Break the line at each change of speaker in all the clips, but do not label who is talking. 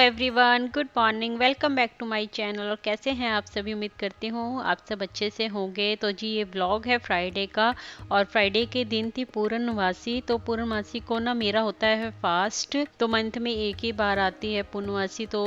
Everyone, good morning. Welcome back to my channel. और कैसे हैं आप सभी? उम्मीद करती हूँ आप सब अच्छे से होंगे। तो जी ये व्लॉग है फ्राइडे का, और फ्राइडे के दिन थी पूर्णमासी। तो पूर्णमासी को ना मेरा होता है फास्ट। तो मंथ में एक ही बार आती है पूर्णमासी। तो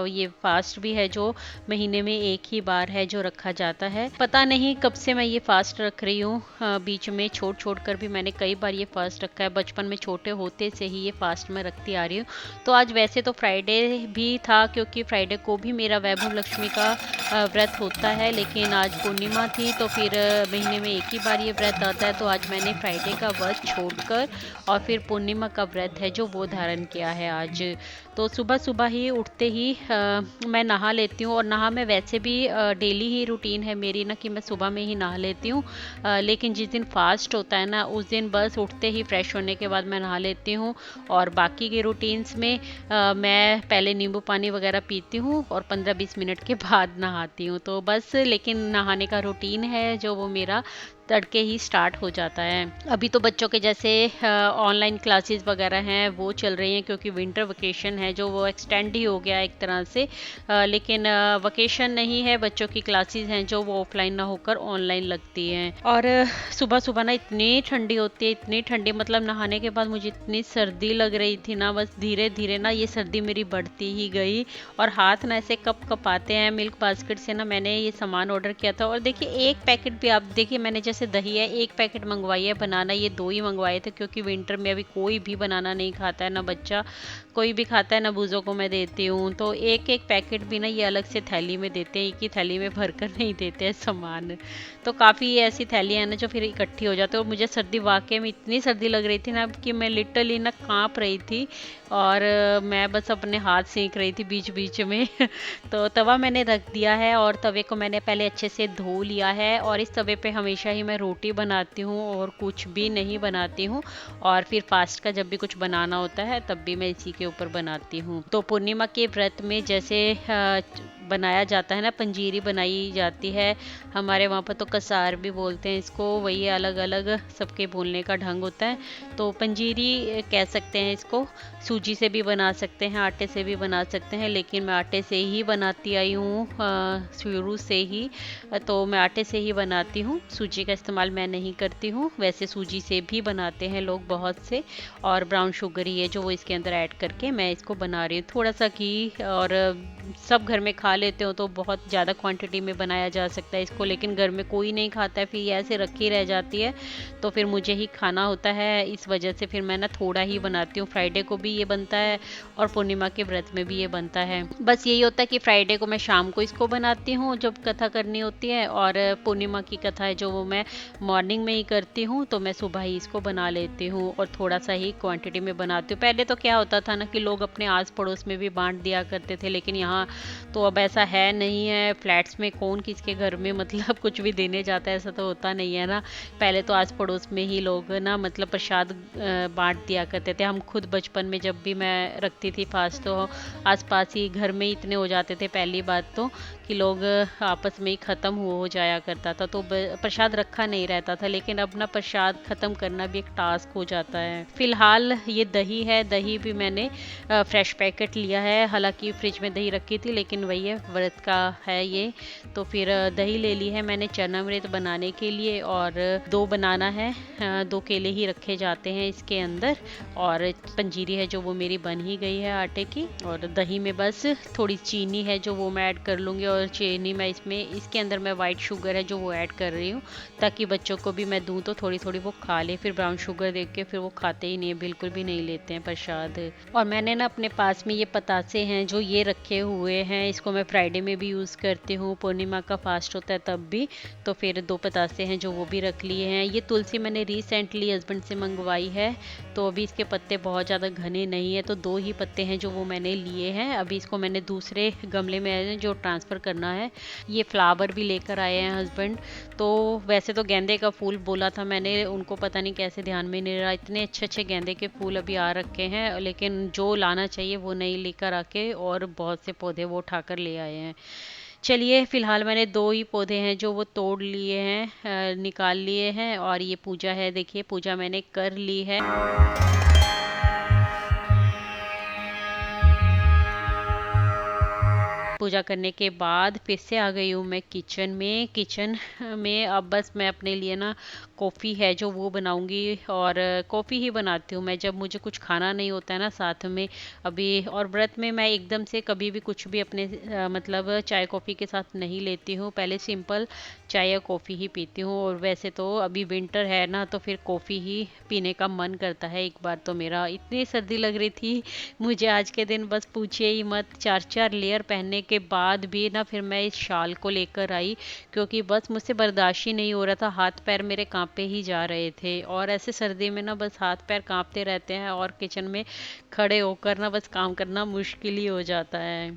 ये फास्ट भी है जो महीने में एक ही बार है जो रखा जाता है। पता नहीं कब से मैं ये फास्ट रख रही हूँ। बीच में छोड़ छोड़ कर भी मैंने कई बार ये फास्ट रखा है। बचपन में छोटे होते से ही ये फास्ट मैं रखती आ रही हूँ। तो आज वैसे तो फ्राइडे भी था, क्योंकि फ्राइडे को भी मेरा वैभव लक्ष्मी का व्रत होता है, लेकिन आज पूर्णिमा थी तो फिर महीने में एक ही बार ये व्रत आता है। तो आज मैंने फ्राइडे का व्रत छोड़कर और फिर पूर्णिमा का व्रत है जो वो धारण किया है आज। तो सुबह सुबह ही उठते ही मैं नहा लेती हूँ। और नहा मैं वैसे भी डेली ही रूटीन है मेरी ना कि मैं सुबह में ही नहा लेती हूँ। लेकिन जिस दिन फास्ट होता है ना उस दिन बस उठते ही फ्रेश होने के बाद मैं नहा लेती हूँ। और बाकी के रूटीन्स में मैं पहले नींबू पानी वगैरह पीती हूँ और 15-20 मिनट के बाद नहाती हूँ। तो बस लेकिन नहाने का रूटीन है जो वो मेरा तड़के ही स्टार्ट हो जाता है। अभी तो बच्चों के जैसे ऑनलाइन क्लासेस वगैरह हैं वो चल रही हैं, क्योंकि विंटर वेकेशन है जो वो एक्सटेंड ही हो गया एक तरह से। लेकिन वेकेशन नहीं है, बच्चों की क्लासेस हैं जो वो ऑफलाइन ना होकर ऑनलाइन लगती हैं। और सुबह सुबह ना इतनी ठंडी होती है, इतनी ठंडी, मतलब नहाने के बाद मुझे इतनी सर्दी लग रही थी ना। बस धीरे धीरे ना ये सर्दी मेरी बढ़ती ही गई और हाथ ना ऐसे कप कपाते हैं। मिल्क बास्केट से ना मैंने ये सामान ऑर्डर किया था। और देखिए एक पैकेट भी, आप देखिए मैंने जैसे दही है एक पैकेट मंगवाई है, बनाना ये 2 ही मंगवाए थे, क्योंकि विंटर में अभी कोई भी बनाना नहीं खाता है, ना बच्चा कोई भी खाता है, ना बूजों को मैं देती हूँ। तो एक एक पैकेट भी ना ये अलग से थैली में देते हैं, एक ही थैली में भरकर नहीं देते हैं सामान। तो काफ़ी ऐसी थैलियाँ हैं ना जो फिर इकट्ठी हो जाती है। और मुझे सर्दी वाकई में इतनी सर्दी लग रही थी ना कि मैं लिटरली ना काँप रही थी। और मैं बस अपने हाथ सेक रही थी बीच बीच में। तो तवा मैंने रख दिया है और तवे को मैंने पहले अच्छे से धो लिया है। और इस तवे पे हमेशा ही मैं रोटी बनाती हूँ और कुछ भी नहीं बनाती हूँ। और फिर फास्ट का जब भी कुछ बनाना होता है तब भी मैं इसी के ऊपर बनाती हूँ। तो पूर्णिमा के व्रत में जैसे बनाया जाता है ना, पंजीरी बनाई जाती है। हमारे वहाँ पर तो कसार भी बोलते हैं इसको, वही अलग अलग सबके बोलने का ढंग होता है। तो पंजीरी कह सकते हैं इसको। सूजी से भी बना सकते हैं, आटे से भी बना सकते हैं, लेकिन मैं आटे से ही बनाती आई हूँ शुरू से ही। तो मैं आटे से ही बनाती हूँ, सूजी का इस्तेमाल मैं नहीं करती हूँ। वैसे सूजी से भी बनाते हैं लोग बहुत से। और ब्राउन शुगर ही है जो वो इसके अंदर ऐड करके मैं इसको बना रही हूँ। थोड़ा सा घी, और सब घर में खा लेते हो तो बहुत ज़्यादा क्वांटिटी में बनाया जा सकता है इसको, लेकिन घर में कोई नहीं खाता है, फिर ये ऐसे रखी रह जाती है। तो फिर मुझे ही खाना होता है, इस वजह से फिर मैं ना थोड़ा ही बनाती हूँ। फ्राइडे को भी ये बनता है और पूर्णिमा के व्रत में भी ये बनता है। बस यही होता है कि फ्राइडे को मैं शाम को इसको बनाती हूँ जब कथा करनी होती है, और पूर्णिमा की कथा है जो वो मैं मॉर्निंग में ही करती हूँ। तो मैं सुबह ही इसको बना लेती हूँ और थोड़ा सा ही क्वांटिटी में बनाती हूँ। पहले तो क्या होता था ना कि लोग अपने आस पड़ोस में भी बांट दिया करते थे, लेकिन यहाँ तो अब ऐसा है नहीं है। फ्लैट्स में कौन किसके घर में मतलब कुछ भी देने जाता है, ऐसा तो होता नहीं है ना। पहले तो आस पड़ोस में ही लोग ना मतलब प्रसाद बांट दिया करते थे। हम खुद बचपन में जब भी मैं रखती थी फास्ट तो आसपास ही घर में ही इतने हो जाते थे, पहली बात तो कि लोग आपस में ही ख़त्म हो जाया करता था, तो प्रसाद रखा नहीं रहता था। लेकिन अब ना प्रसाद ख़त्म करना भी एक टास्क हो जाता है। फिलहाल ये दही है, दही भी मैंने फ्रेश पैकेट लिया है। हालांकि फ्रिज में दही रखी थी, लेकिन वही है, व्रत का है ये। तो फिर दही ले ली है मैंने चरणामृत बनाने के लिए, और 2 बनाना है, 2 केले ही रखे जाते हैं इसके अंदर। और पंजीरी है जो वो मेरी बन ही गई है आटे की। और दही में बस थोड़ी चीनी है जो वो मैं ऐड कर लूँगी, और चीनी मैं इसके अंदर मैं वाइट शुगर है जो वो ऐड कर रही हूँ, ताकि बच्चों को भी मैं दूँ तो थोड़ी थोड़ी वो खा ले। फिर ब्राउन शुगर देख के फिर वो खाते ही नहीं है, बिल्कुल भी नहीं लेते हैं प्रसाद। और मैंने ना अपने पास में ये पतासे हैं जो ये रखे हुए हैं, इसको मैं फ्राइडे में भी यूज़ करती हूँ, पूर्णिमा का फास्ट होता है तब भी। तो फिर 2 पतासे हैं जो वो भी रख लिए हैं। ये तुलसी मैंने रिसेंटली हस्बैंड से मंगवाई है, तो अभी इसके पत्ते बहुत ज़्यादा घने नहीं है, तो 2 ही पत्ते हैं जो वो मैंने लिए हैं। अभी इसको मैंने दूसरे गमले में जो ट्रांसफ़र करना है। ये फ्लावर भी लेकर आए हैं हस्बैंड। तो वैसे तो गेंदे का फूल बोला था मैंने उनको, पता नहीं कैसे ध्यान में नहीं रहा, इतने अच्छे अच्छे गेंदे के फूल अभी आ रखे हैं, लेकिन जो लाना चाहिए वो नहीं लेकर आके, और बहुत से पौधे वो उठाकर ले आए हैं। चलिए फिलहाल मैंने 2 ही पौधे हैं जो वो तोड़ लिए हैं, निकाल लिए हैं। और ये पूजा है, देखिए पूजा मैंने कर ली है। पूजा करने के बाद फिर से आ गई हूँ मैं किचन में अब बस मैं अपने लिए ना कॉफ़ी है जो वो बनाऊंगी। और कॉफ़ी ही बनाती हूँ मैं जब मुझे कुछ खाना नहीं होता है ना साथ में अभी। और व्रत में मैं एकदम से कभी भी कुछ भी अपने मतलब चाय कॉफ़ी के साथ नहीं लेती हूँ, पहले सिंपल चाय या कॉफ़ी ही पीती हूँ। और वैसे तो अभी विंटर है ना तो फिर कॉफ़ी ही पीने का मन करता है। एक बार तो मेरा इतनी सर्दी लग रही थी मुझे आज के दिन, बस पूछिए ही मत। 4-4 लेयर पहनने के बाद भी ना फिर मैं इस शाल को लेकर आई, क्योंकि बस मुझसे बर्दाश्त ही नहीं हो रहा था, हाथ पैर मेरे कांपे ही जा रहे थे। और ऐसे सर्दी में ना बस हाथ पैर कांपते रहते हैं और किचन में खड़े होकर ना बस काम करना मुश्किल ही हो जाता है।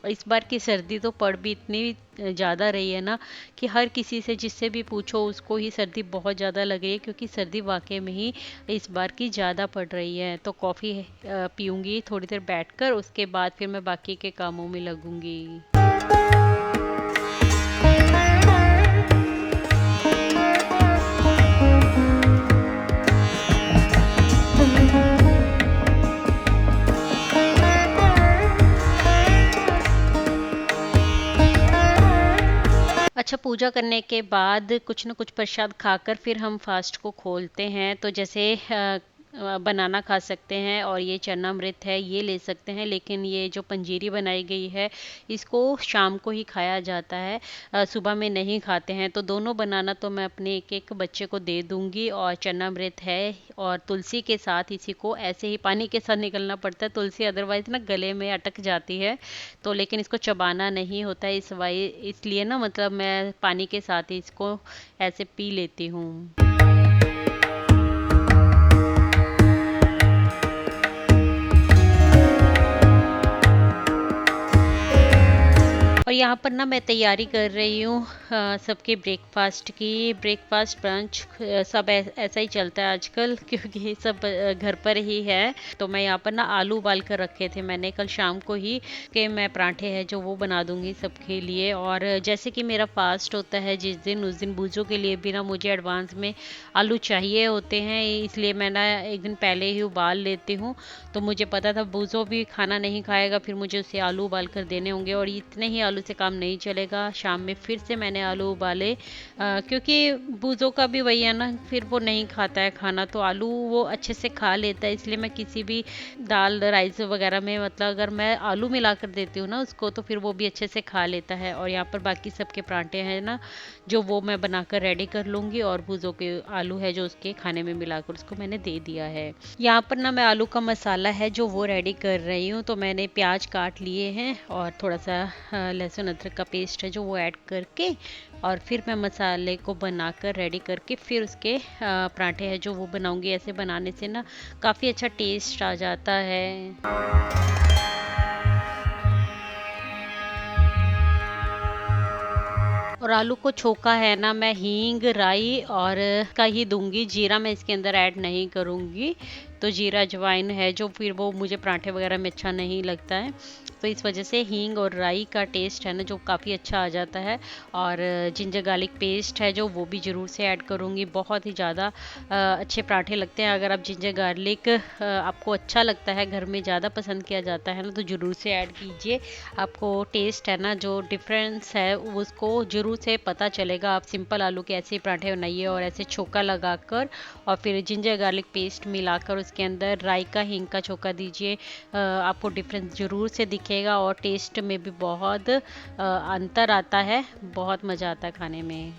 और इस बार की सर्दी तो पड़ भी इतनी ज़्यादा रही है ना कि हर किसी से जिससे भी पूछो उसको ही सर्दी बहुत ज़्यादा लग रही है, क्योंकि सर्दी वाकई में ही इस बार की ज़्यादा पड़ रही है। तो कॉफ़ी पीऊँगी थोड़ी देर बैठकर, उसके बाद फिर मैं बाकी के कामों में लगूंगी। अच्छा, पूजा करने के बाद कुछ न कुछ प्रसाद खाकर फिर हम फास्ट को खोलते हैं। तो जैसे बनाना खा सकते हैं और ये चन्नामृत है ये ले सकते हैं, लेकिन ये जो पंजीरी बनाई गई है इसको शाम को ही खाया जाता है, सुबह में नहीं खाते हैं। तो दोनों बनाना तो मैं अपने एक एक बच्चे को दे दूंगी। और चन्नामृत है और तुलसी के साथ इसी को ऐसे ही पानी के साथ निकलना पड़ता है, तुलसी अदरवाइज ना गले में अटक जाती है। तो लेकिन इसको चबाना नहीं होता है इसलिए ना मतलब मैं पानी के साथ ही इसको ऐसे पी लेती हूँ। और यहाँ पर ना मैं तैयारी कर रही हूँ सबके ब्रेकफास्ट की। ब्रेकफास्ट ब्रंच सब ऐसा ही चलता है आजकल क्योंकि सब घर पर ही है। तो मैं यहाँ पर ना आलू उबाल कर रखे थे मैंने कल शाम को ही, कि मैं पराठे हैं जो वो बना दूंगी सबके लिए। और जैसे कि मेरा फास्ट होता है जिस दिन उस दिन बूजों के लिए भी ना मुझे एडवांस में आलू चाहिए होते हैं, इसलिए मैं ना एक दिन पहले ही उबाल लेती हूँ। तो मुझे पता था बूजो भी खाना नहीं खाएगा, फिर मुझे उसे आलू उबाल कर देने होंगे। और इतने ही आलू से काम नहीं चलेगा, शाम में फिर से मैंने आलू उबाले, क्योंकि बूजो का भी वही है ना, फिर वो नहीं खाता है खाना, तो आलू वो अच्छे से खा लेता है। इसलिए मैं किसी भी दाल राइस वगैरह में मतलब अगर मैं आलू मिला कर देती हूँ ना उसको, तो फिर वो भी अच्छे से खा लेता है। और यहाँ पर बाकी सबके पराठे हैं ना जो वो मैं बनाकर रेडी कर लूँगी, और बूजो के आलू है जो उसके खाने में मिलाकर उसको मैंने दे दिया है। यहाँ पर ना मैं आलू का मसाला है जो वो रेडी कर रही हूँ। तो मैंने प्याज काट लिए हैं और थोड़ा सा लहसुन अदरक का पेस्ट है जो वो ऐड करके, और फिर मैं मसाले को बनाकर रेडी करके फिर उसके पराठे हैं जो वो बनाऊंगी। ऐसे बनाने से ना काफ़ी अच्छा टेस्ट आ जाता है। और आलू को छोका है ना मैं हींग राई और का ही दूंगी, जीरा मैं इसके अंदर ऐड नहीं करूंगी। तो जीरा अजवाइन है जो फिर वो मुझे पराठे वगैरह में अच्छा नहीं लगता है, तो इस वजह से हींग और राई का टेस्ट है ना जो काफ़ी अच्छा आ जाता है। और जिंजर गार्लिक पेस्ट है जो वो भी ज़रूर से ऐड करूँगी, बहुत ही ज़्यादा अच्छे पराठे लगते हैं। अगर आप जिंजर गार्लिक आपको अच्छा लगता है, घर में ज़्यादा पसंद किया जाता है ना, तो ज़रूर से ऐड कीजिए। आपको टेस्ट है ना जो डिफरेंस है उसको ज़रूर से पता चलेगा। आप सिंपल आलू के ऐसे ही पराठे बनाइए और ऐसे छोका लगाकर और फिर जिंजर गार्लिक पेस्ट मिलाकर उसके अंदर राई का हींग का छोका दीजिए, आपको डिफरेंस ज़रूर से दिखेगा और टेस्ट में भी बहुत अंतर आता है, बहुत मज़ा आता है खाने में।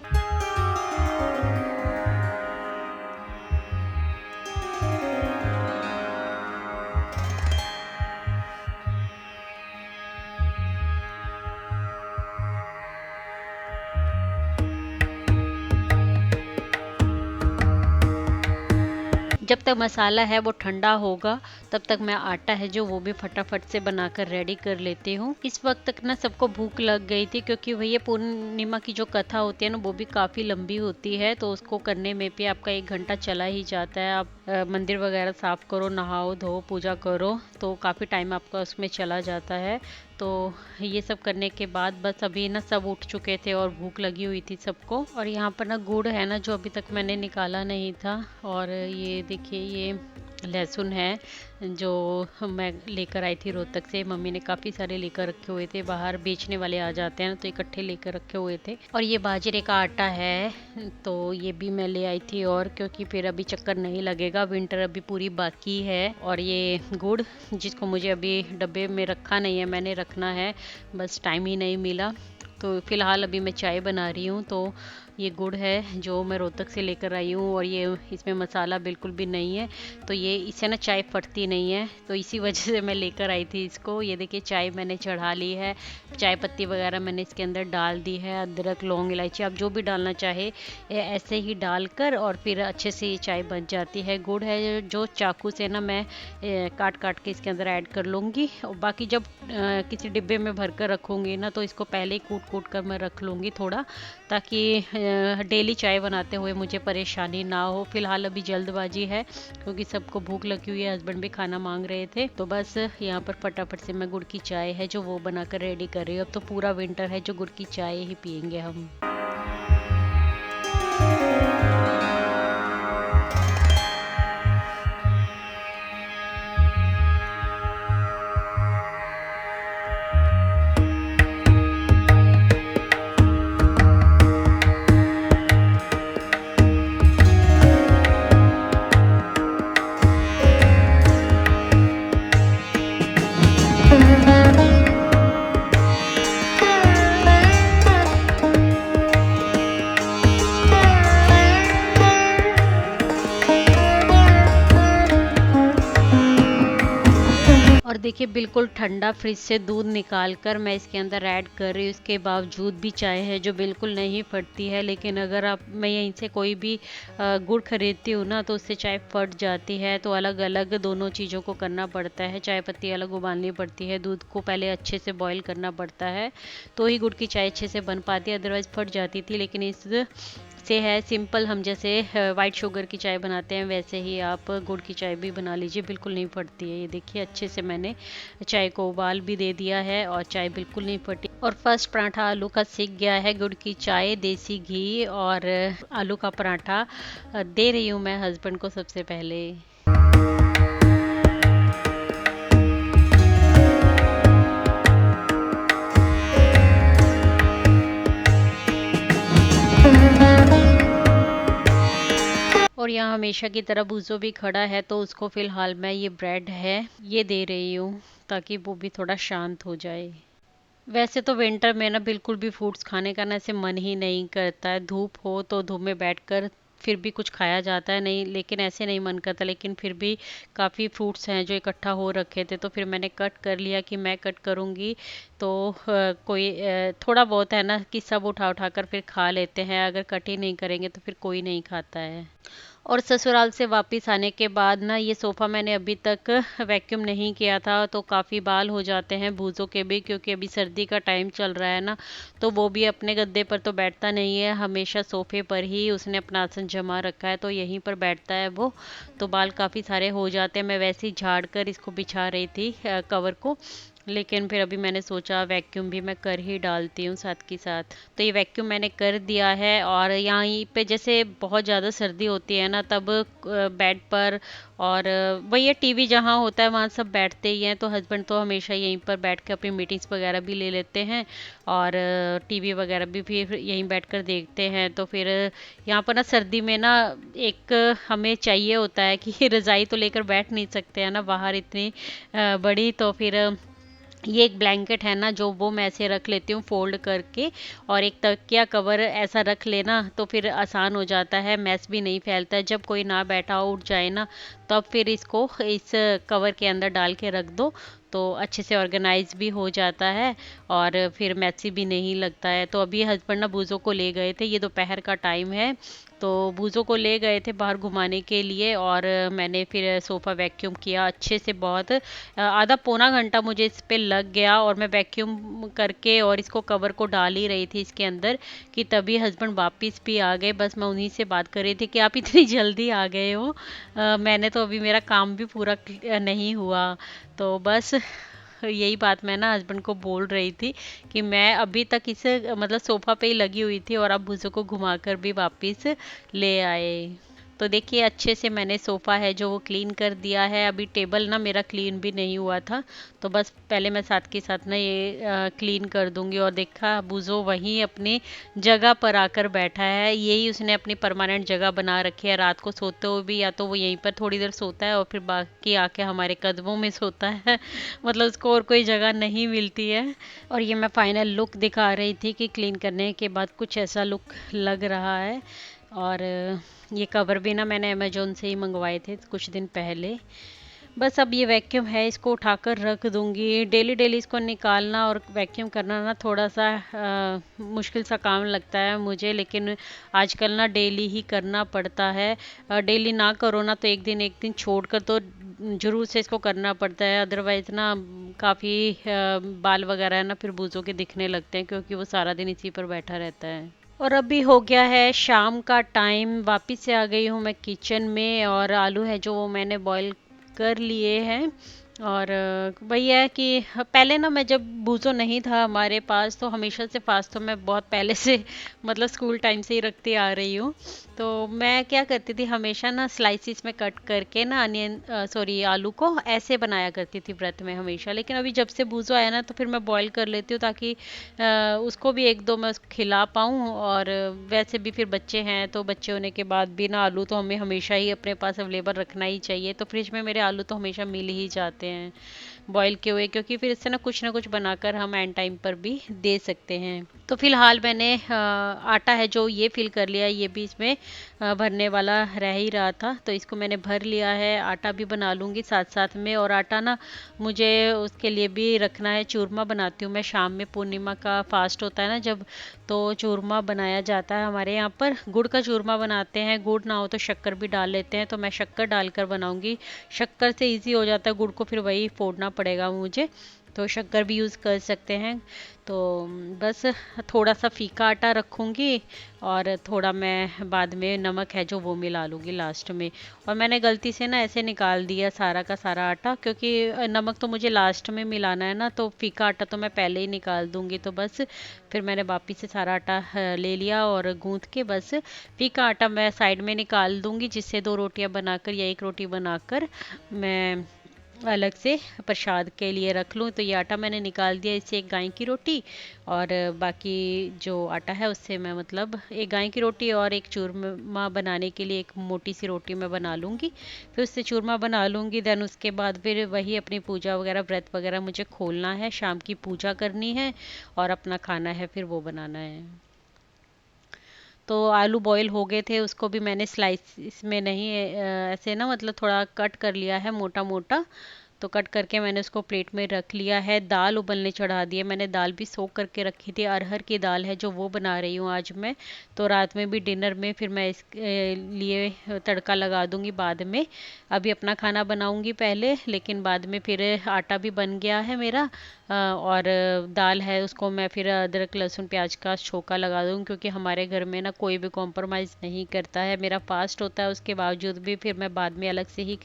जब तक मसाला है वो ठंडा होगा तब तक मैं आटा है जो वो भी फटाफट से बनाकर रेडी कर लेती हूँ। इस वक्त तक ना सबको भूख लग गई थी, क्योंकि भैया पूर्णिमा की जो कथा होती है ना वो भी काफ़ी लंबी होती है, तो उसको करने में भी आपका 1 घंटा चला ही जाता है। आप मंदिर वगैरह साफ करो, नहाओ धो पूजा करो, तो काफ़ी टाइम आपका उसमें चला जाता है। तो ये सब करने के बाद बस अभी ना सब उठ चुके थे और भूख लगी हुई थी सबको। और यहाँ पर ना गुड़ है ना जो अभी तक मैंने निकाला नहीं था, और ये देखिए ये लहसुन है जो मैं लेकर आई थी रोहतक से। मम्मी ने काफ़ी सारे लेकर रखे हुए थे, बाहर बेचने वाले आ जाते हैं तो इकट्ठे लेकर रखे हुए थे। और ये बाजरे का आटा है तो ये भी मैं ले आई थी, और क्योंकि फिर अभी चक्कर नहीं लगेगा, विंटर अभी पूरी बाकी है। और ये गुड़ जिसको मुझे अभी डब्बे में रखा नहीं है, मैंने रखना है, बस टाइम ही नहीं मिला। तो फ़िलहाल अभी मैं चाय बना रही हूँ। तो ये गुड़ है जो मैं रोहतक से लेकर आई हूँ, और ये इसमें मसाला बिल्कुल भी नहीं है, तो ये इससे ना चाय फटती नहीं है, तो इसी वजह से मैं लेकर आई थी इसको। ये देखिए चाय मैंने चढ़ा ली है, चाय पत्ती वगैरह मैंने इसके अंदर डाल दी है, अदरक लौंग इलायची आप जो भी डालना चाहे ऐसे ही डालकर, और फिर अच्छे से ये चाय बन जाती है। गुड़ है जो चाकू से ना मैं काट काट के इसके अंदर ऐड कर लूँगी, और बाकी जब किसी डिब्बे में भर कर रखूँगी ना, तो इसको पहले ही कूट कूट कर मैं रख लूँगी थोड़ा, ताकि डेली चाय बनाते हुए मुझे परेशानी ना हो। फिलहाल अभी जल्दबाजी है क्योंकि सबको भूख लगी हुई है, हस्बैंड भी खाना मांग रहे थे, तो बस यहाँ पर फटाफट से मैं गुड़ की चाय है जो वो बनाकर रेडी कर रही हूँ। अब तो पूरा विंटर है जो गुड़ की चाय ही पियेंगे हम। और देखिए बिल्कुल ठंडा फ्रिज से दूध निकाल कर मैं इसके अंदर ऐड कर रही हूँ, इसके बावजूद भी चाय है जो बिल्कुल नहीं फटती है। लेकिन अगर आप मैं यहीं से कोई भी गुड़ खरीदती हूँ ना, तो उससे चाय फट जाती है, तो अलग अलग दोनों चीज़ों को करना पड़ता है। चाय पत्ती अलग उबालनी पड़ती है, दूध को पहले अच्छे से बॉईल करना पड़ता है, तो ही गुड़ की चाय अच्छे से बन पाती है, अदरवाइज़ फट जाती थी। लेकिन इस से है सिंपल, हम जैसे वाइट शुगर की चाय बनाते हैं वैसे ही आप गुड़ की चाय भी बना लीजिए, बिल्कुल नहीं फटती है। ये देखिए अच्छे से मैंने चाय को उबाल भी दे दिया है और चाय बिल्कुल नहीं फटी। और फर्स्ट पराठा आलू का सीख गया है, गुड़ की चाय, देसी घी और आलू का पराठा दे रही हूँ मैं हस्बैंड को सबसे पहले। और यहाँ हमेशा की तरह बूजो भी खड़ा है, तो उसको फिलहाल मैं ये ब्रेड है ये दे रही हूँ ताकि वो भी थोड़ा शांत हो जाए। वैसे तो विंटर में ना बिल्कुल भी फ्रूट्स खाने का ना ऐसे मन ही नहीं करता है, धूप हो तो धूप में बैठकर फिर भी कुछ खाया जाता है, नहीं लेकिन ऐसे नहीं मन करता। लेकिन फिर भी काफ़ी फ्रूट्स हैं जो इकट्ठा हो रखे थे, तो फिर मैंने कट कर लिया कि मैं कट करूँगी तो कोई थोड़ा बहुत है ना कि सब उठा उठा कर फिर खा लेते हैं, अगर कट ही नहीं करेंगे तो फिर कोई नहीं खाता है। और ससुराल से वापस आने के बाद ना ये सोफ़ा मैंने अभी तक वैक्यूम नहीं किया था, तो काफ़ी बाल हो जाते हैं बूज़ों के भी, क्योंकि अभी सर्दी का टाइम चल रहा है ना, तो वो भी अपने गद्दे पर तो बैठता नहीं है, हमेशा सोफ़े पर ही उसने अपना आसन जमा रखा है, तो यहीं पर बैठता है वो। तो बाल काफ़ी सारे हो जाते हैं, मैं वैसे ही झाड़ कर इसको बिछा रही थी कवर को, लेकिन फिर अभी मैंने सोचा वैक्यूम भी मैं कर ही डालती हूँ साथ के साथ। तो ये वैक्यूम मैंने कर दिया है। और यहाँ पे जैसे बहुत ज़्यादा सर्दी होती है ना, तब बेड पर और वही है टीवी जहाँ होता है वहाँ सब बैठते ही हैं, तो हस्बैंड तो हमेशा यहीं पर बैठ के अपनी मीटिंग्स वगैरह भी ले लेते हैं, और टीवी वगैरह भी फिर यहीं बैठकर देखते हैं। तो फिर यहाँ पर ना सर्दी में ना एक हमें चाहिए होता है कि रज़ाई तो लेकर बैठ नहीं सकते हैं ना बाहर इतनी बड़ी, तो फिर ये एक ब्लैंकेट है ना जो वो मैं ऐसे रख लेती हूँ फोल्ड करके, और एक तकिया कवर ऐसा रख लेना तो फिर आसान हो जाता है, मैस भी नहीं फैलता है। जब कोई ना बैठा हो उठ जाए ना, तब फिर इसको इस कवर के अंदर डाल के रख दो, तो अच्छे से ऑर्गेनाइज भी हो जाता है और फिर मैसी भी नहीं लगता है। तो अभी हस्बैंड ना बूज़ों को ले गए थे, ये दोपहर का टाइम है, तो बूज़ों को ले गए थे बाहर घुमाने के लिए, और मैंने फिर सोफ़ा वैक्यूम किया अच्छे से, बहुत आधा पौना घंटा मुझे इस पे लग गया, और मैं वैक्यूम करके और इसको कवर को डाल ही रही थी इसके अंदर कि तभी हस्बैंड वापस भी आ गए। बस मैं उन्हीं से बात कर रही थी कि आप इतनी जल्दी आ गए हो, मैंने तो अभी मेरा काम भी पूरा नहीं हुआ। तो बस यही बात मैं ना हस्बैंड को बोल रही थी कि मैं अभी तक इसे मतलब सोफा पे ही लगी हुई थी और आप भूजो को घुमाकर भी वापस ले आए। तो देखिए अच्छे से मैंने सोफ़ा है जो वो क्लीन कर दिया है। अभी टेबल ना मेरा क्लीन भी नहीं हुआ था, तो बस पहले मैं साथ के साथ ना ये क्लीन कर दूंगी। और देखा बुज़ो वहीं अपनी जगह पर आकर बैठा है, यही उसने अपनी परमानेंट जगह बना रखी है। रात को सोते हुए भी या तो वो यहीं पर थोड़ी देर सोता है और फिर बाकी आके हमारे कदमों में सोता है मतलब उसको और कोई जगह नहीं मिलती है। और ये मैं फाइनल लुक दिखा रही थी कि क्लीन करने के बाद कुछ ऐसा लुक लग रहा है। और ये कवर भी ना मैंने अमेजोन से ही मंगवाए थे कुछ दिन पहले। बस अब ये वैक्यूम है, इसको उठाकर रख दूंगी। डेली डेली इसको निकालना और वैक्यूम करना ना थोड़ा सा मुश्किल सा काम लगता है मुझे, लेकिन आजकल ना डेली ही करना पड़ता है। डेली ना करो ना तो एक दिन छोड़कर तो जरूर से इसको करना पड़ता है, अदरवाइज ना काफ़ी बाल वगैरह है ना फिर बूजों के दिखने लगते हैं, क्योंकि वो सारा दिन इसी पर बैठा रहता है। और अभी हो गया है शाम का टाइम, वापस से आ गई हूँ मैं किचन में। और आलू है जो वो मैंने बॉईल कर लिए हैं। और वही है कि पहले ना मैं जब बूजो नहीं था हमारे पास तो हमेशा से फास्ट तो मैं बहुत पहले से मतलब स्कूल टाइम से ही रखती आ रही हूँ। तो मैं क्या करती थी हमेशा ना स्लाइसिस में कट करके ना अनियन सॉरी आलू को ऐसे बनाया करती थी व्रत में हमेशा। लेकिन अभी जब से बूजो आया ना तो फिर मैं बॉईल कर लेती हूँ, ताकि उसको भी एक दो मैं उसको खिला पाऊँ। और वैसे भी फिर बच्चे हैं तो बच्चे होने के बाद भी ना आलू तो हमें हमेशा ही अपने पास अवेलेबल रखना ही चाहिए। तो फ्रिज में मेरे आलू तो हमेशा मिल ही जाते हैं बॉईल किए हुए, क्योंकि फिर इससे ना कुछ बनाकर हम एंड टाइम पर भी दे सकते हैं। तो फिलहाल मैंने आटा है जो ये फिल कर लिया है, ये भी इसमें भरने वाला रह ही रहा था तो इसको मैंने भर लिया है। आटा भी बना लूँगी साथ साथ में। और आटा ना मुझे उसके लिए भी रखना है, चूरमा बनाती हूँ मैं शाम में, पूर्णिमा का फास्ट होता है ना जब, तो चूरमा बनाया जाता है हमारे यहाँ पर। गुड़ का चूरमा बनाते हैं, गुड़ ना हो तो शक्कर भी डाल लेते हैं, तो मैं शक्कर डालकर बनाऊंगी। शक्कर से इजी हो जाता है, गुड़ को फिर वही फोड़ना पड़ेगा मुझे, तो शक्कर भी यूज़ कर सकते हैं। तो बस थोड़ा सा फीका आटा रखूँगी और थोड़ा मैं बाद में नमक है जो वो मिला लूँगी लास्ट में। और मैंने गलती से ना ऐसे निकाल दिया सारा का सारा आटा, क्योंकि नमक तो मुझे लास्ट में मिलाना है ना, तो फीका आटा तो मैं पहले ही निकाल दूँगी। तो बस फिर मैंने वापस से सारा आटा ले लिया और गूँथ के बस फीका आटा मैं साइड में निकाल दूँगी, जिससे 2 रोटियाँ बनाकर या 1 रोटी बनाकर मैं अलग से प्रसाद के लिए रख लूँ। तो ये आटा मैंने निकाल दिया, इससे एक गाय की रोटी और बाकी जो आटा है उससे मैं मतलब एक गाय की रोटी और एक चूरमा बनाने के लिए एक मोटी सी रोटी मैं बना लूँगी। फिर उससे चूरमा बना लूँगी, देन उसके बाद फिर वही अपनी पूजा वगैरह व्रत वगैरह मुझे खोलना है, शाम की पूजा करनी है और अपना खाना है फिर वो बनाना है। तो आलू बॉईल हो गए थे, उसको भी मैंने स्लाइस इसमें नहीं ऐसे ना मतलब थोड़ा कट कर लिया है मोटा मोटा। तो कट करके मैंने उसको प्लेट में रख लिया है। दाल उबलने चढ़ा दी है मैंने, दाल भी सोख करके रखी थी, अरहर की दाल है जो वो बना रही हूँ आज मैं। तो रात में भी डिनर में फिर मैं इस लिए तड़का लगा दूंगी बाद में। अभी अपना खाना बनाऊंगी पहले, लेकिन बाद में फिर आटा भी बन गया है मेरा और दाल है उसको मैं फिर अदरक लहसुन प्याज का छोंका लगा दूँगी, क्योंकि हमारे घर में ना कोई भी कॉम्प्रोमाइज़ नहीं करता है। मेरा फास्ट होता है उसके बावजूद भी फिर मैं बाद में अलग से ही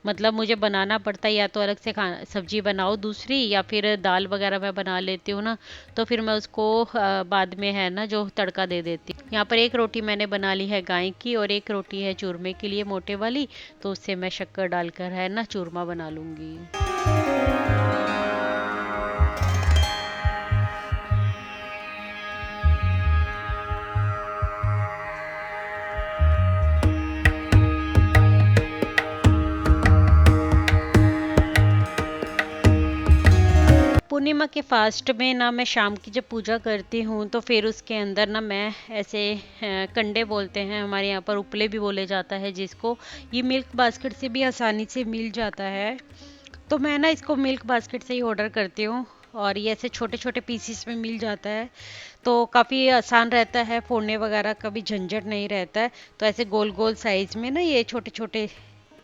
मतलब मुझे बनाना पड़ता है, या तो अलग से खाना सब्जी बनाओ दूसरी या फिर दाल वगैरह मैं बना लेती हूँ ना, तो फिर मैं उसको बाद में है ना जो तड़का दे देती हूँ। यहाँ पर एक रोटी मैंने बना ली है गाय की और एक रोटी है चूरमे के लिए मोटे वाली, तो उससे मैं शक्कर डालकर है ना चूरमा बना लूँगी। पूर्णिमा के फास्ट में ना मैं शाम की जब पूजा करती हूँ तो फिर उसके अंदर ना मैं ऐसे कंडे बोलते हैं हमारे यहाँ पर, उपले भी बोले जाता है जिसको, ये मिल्क बास्केट से भी आसानी से मिल जाता है। तो मैं ना इसको मिल्क बास्केट से ही ऑर्डर करती हूँ और ये ऐसे छोटे छोटे पीसीस में मिल जाता है, तो काफ़ी आसान रहता है, फोड़ने वगैरह का भी झंझट नहीं रहता है। तो ऐसे गोल गोल साइज़ में ना ये छोटे छोटे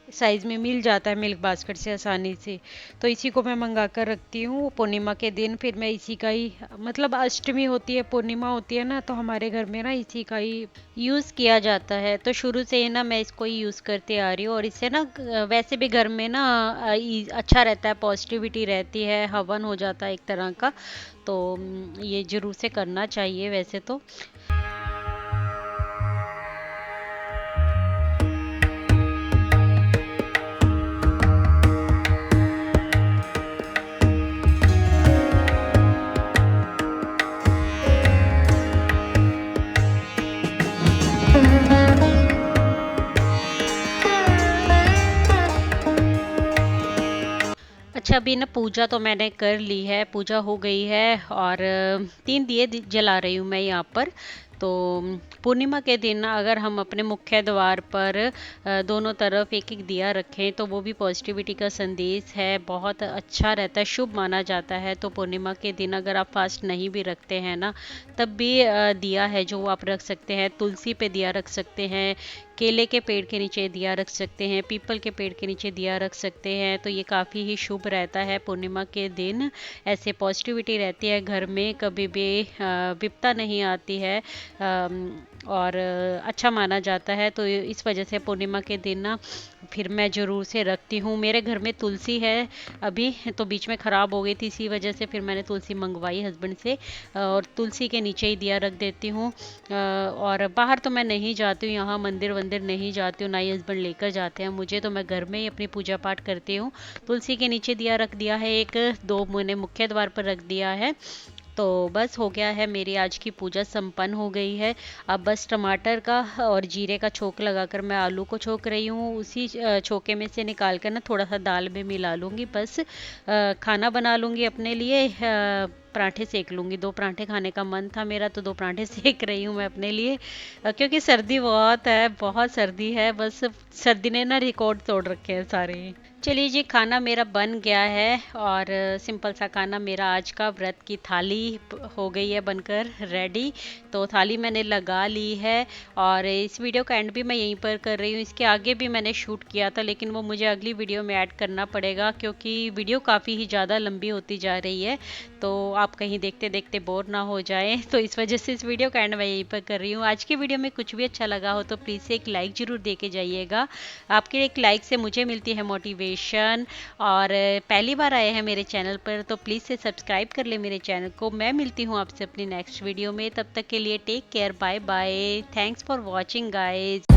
साइज़ में मिल जाता है मिल्क बास्केट से आसानी से। तो इसी को मैं मंगा कर रखती हूँ पूर्णिमा के दिन, फिर मैं इसी का ही मतलब अष्टमी होती है पूर्णिमा होती है ना, तो हमारे घर में ना इसी का ही यूज़ किया जाता है। तो शुरू से ही ना मैं इसको ही यूज़ करते आ रही हूँ और इससे ना वैसे भी घर में ना अच्छा रहता है, पॉजिटिविटी रहती है, हवन हो जाता है एक तरह का। तो ये ज़रूर से करना चाहिए वैसे तो। अच्छा, अभी ना पूजा तो मैंने कर ली है, पूजा हो गई है और 3 दिए जला रही हूँ मैं यहाँ पर। तो पूर्णिमा के दिन ना अगर हम अपने मुख्य द्वार पर दोनों तरफ एक एक दिया रखें तो वो भी पॉजिटिविटी का संदेश है, बहुत अच्छा रहता है, शुभ माना जाता है। तो पूर्णिमा के दिन अगर आप फास्ट नहीं भी रखते हैं ना, तब भी दिया है जो आप रख सकते हैं, तुलसी पे दिया रख सकते हैं, केले के पेड़ के नीचे दिया रख सकते हैं, पीपल के पेड़ के नीचे दिया रख सकते हैं। तो ये काफ़ी ही शुभ रहता है पूर्णिमा के दिन, ऐसे पॉजिटिविटी रहती है घर में, कभी भी विपदा नहीं आती है और अच्छा माना जाता है। तो इस वजह से पूर्णिमा के दिन ना फिर मैं ज़रूर से रखती हूँ। मेरे घर में तुलसी है अभी, तो बीच में ख़राब हो गई थी, इसी वजह से फिर मैंने तुलसी मंगवाई हस्बैंड से और तुलसी के नीचे ही दिया रख देती हूँ। और बाहर तो मैं नहीं जाती हूँ, यहाँ मंदिर वंदिर नहीं जाती हूँ, ना ही हस्बैंड लेकर जाते हैं मुझे, तो मैं घर में ही अपनी पूजा पाठ करती हूँ। तुलसी के नीचे दिया रख दिया है, एक दो मैंने मुख्य द्वार पर रख दिया है। तो बस हो गया है, मेरी आज की पूजा संपन्न हो गई है। अब बस टमाटर का और जीरे का छोंक लगाकर मैं आलू को छोंक रही हूँ, उसी छोंके में से निकाल कर ना थोड़ा सा दाल में मिला लूँगी, बस खाना बना लूँगी अपने लिए। पराठे सेक लूँगी, 2 पराठे खाने का मन था मेरा, तो 2 पराठे सेक रही हूँ मैं अपने लिए, क्योंकि सर्दी बहुत है, बहुत सर्दी है, बस सर्दी ने ना रिकॉर्ड तोड़ रखे हैं सारे। चलिए जी, खाना मेरा बन गया है और सिंपल सा खाना मेरा आज का, व्रत की थाली हो गई है बनकर रेडी। तो थाली मैंने लगा ली है और इस वीडियो का एंड भी मैं यहीं पर कर रही हूँ। इसके आगे भी मैंने शूट किया था, लेकिन वो मुझे अगली वीडियो में ऐड करना पड़ेगा, क्योंकि वीडियो काफ़ी ही ज़्यादा लंबी होती जा रही है, तो आप कहीं देखते देखते बोर ना हो जाए। तो इस वजह से इस वीडियो का एंड मैं यहीं पर कर रही हूँ। आज की वीडियो में कुछ भी अच्छा लगा हो तो प्लीज़ से एक लाइक ज़रूर दे के जाइएगा, आपके एक लाइक से मुझे मिलती है मोटिवेशन। और पहली बार आए हैं मेरे चैनल पर तो प्लीज़ से सब्सक्राइब कर ले मेरे चैनल को। मैं मिलती हूँ आपसे अपनी नेक्स्ट वीडियो में, तब तक के लिए take care, bye bye, thanks for watching guys.